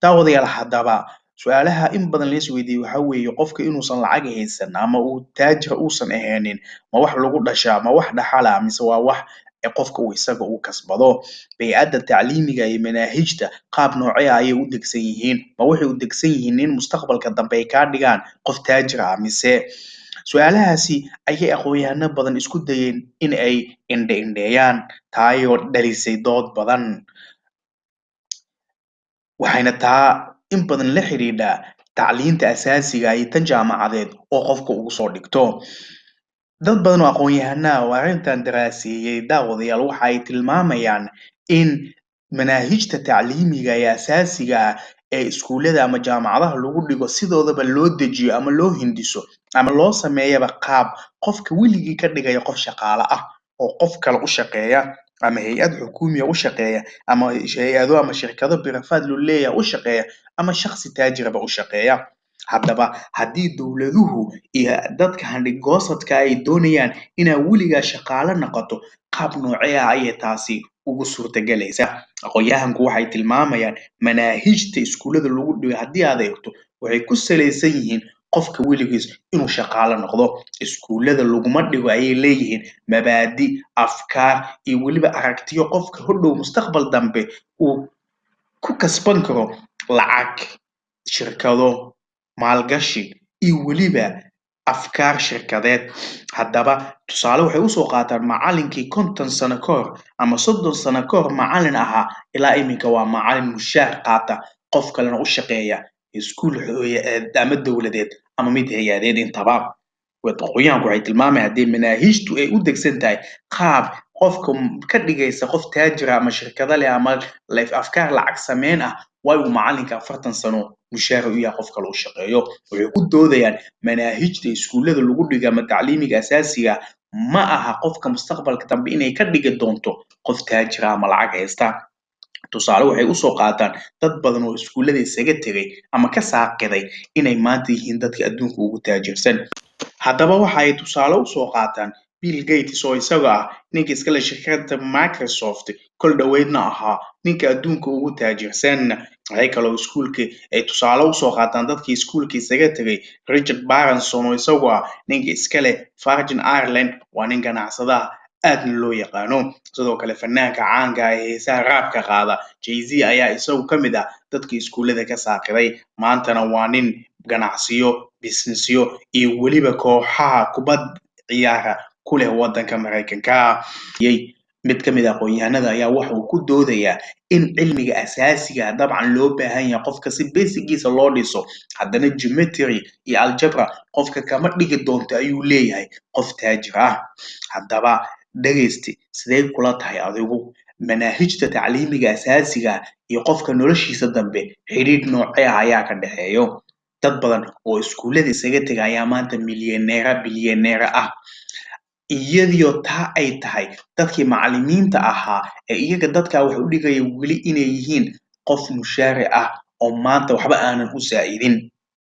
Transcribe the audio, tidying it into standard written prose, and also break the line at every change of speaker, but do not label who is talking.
daawadayaal haddaba su'aalaha in badan la isweydiiyo waxaa weeye qofka inuusan lacag haysan ama uu taajir uusan ahaynin ma wax lagu dhashaa ma wax dhaxala mise waa wax qofka uu isaga uu kasbado bay'adda tacliimiga iyo manaahijta qaab noocee ah ayay u degsan yihiin ma waxay u degsan yihiin in mustaqbalka dambe ay kaa dhigaan qof taajir ah mise su'aalahaasi ayay aqoon-yahano badan isku dayeen in ay indha-indheeyaan taayoo dhalisay dood badan waxayna taa in badan la xidhiidhaa tacliinta asaasiga ah iyo tan jaamacadeed oo qofka uu soo dhigto dad badan oo aqoon-yahano ah oo arrintan daraaseeyay daawadayaal waxa ay tilmaamayaan in manaahijta tacliimiga ee asaasiga ah ee iskuullada ama jaamacadaha lagu dhigo sidoodaba loo dejiyo ama loo hindiso ama loo sameeyaba qaab qofka weligii ka dhigaya qof shaqaale ah oo qof kale u shaqeeya ama hay-ad xukuumiya u shaqeeya ama hay-ado ama shirkado birafaad loo leeyahay u shaqeeya ama shakhsi taajiraba u shaqeeya haddaba haddii dowladuhu iyo dadka handhigoosadka ay doonayaan inaad weligaa shaqaale noqoto qaab noocee ah ayay taasi ugu suurtagelaysa aqoon-yahanku waxay tilmaamayaan manaahijta iskuullada lagu dhigo haddii aad eegto waxay ku salaysan yihiin qofka weligiis inuu shaqaale noqdo iskuullada laguma dhigo ayay leeyihiin mabaadi afkaar iyo weliba aragtiyo qofka hodhow mustaqbal dambe uu ku kasban karo lacag shirkado maalgashi iyo weliba afkaar shirkadeed haddaba tusaale waxay usoo qaataan macallinkii 50 sano ka hor ama 30 sano ka hor macallin ahaa ilaa iminka waa macallin mushaar qaata qof kalena u shaqeeya iskuul ama dowladeed ama mid hay-adeed intaba aqoon-yahanku waxay tilmaamayaan haddii manaahijtu ay u degsan tahay qaab qofka ka dhigaysa qof taajira ama shirkado leh ama afkaar lacag sameyn ah waa uu macallinka 40 sano mushaar u yahay qof kale u shaqeeyo waxay ku doodayaan manaahijta iskuullada lagu dhigo ama tacliimiga asaasiga ma aha qofka mustaqbalka dambe inay ka dhigi doonto qof taajira ama lacag haysta tusaale waxay usoo qaataan dad badan oo iskuullada isaga tegay ama ka saaqiday inay maanta yihiin dadka adduunka ugu taajirsan haddaba waxa ay tusaale usoo qaataan bill gates oo isaga ah ninka iskale shirkadda microsoft kol dhoweydna ahaa ninka adduunka ugu taajirsan waxay kaloo iskuulka ay tusaale usoo qaataan dadkii iskuulka isaga tegay richard branson oo isagu ah ninka iskale virgin ireland waa nin ganacsadaha aadna loo yaqaano sidoo kale fanaanka caanka ah ee heesaha raabka qaada jay-z ayaa isagu ka mid ah dadkii iskuullada ka saaqiday maantana waa nin ganacsiyo businessyo iyo weliba kooxaha kubad ciyaara ku leh waddanka maraykanka mid ka mid ah aqoon-yahanada ayaa waxa uu ku doodayaa in cilmiga asaasiga ah dabcan loo baahan yahay qofka si basigiisa loo dhiso haddana geometry iyo algebra qofka kama dhigi doonto ayuu leeyahay qof taajir ah haddaba dhegaysti sidee kula tahay adigu manaahijta tacliimiga asaasiga ah iyo qofka noloshiisa dambe xidhiidh noocee ah ayaa ka dhexeeyo dad badan oo iskuullada isaga tega ayaa maanta bilyaneera ah iyadiyo taa ay tahay dadkii macallimiinta ahaa ee iyaga dadkaa wax u dhigaya weli inay yihiin qof mushaari ah oo maanta waxba aanan u saa'idin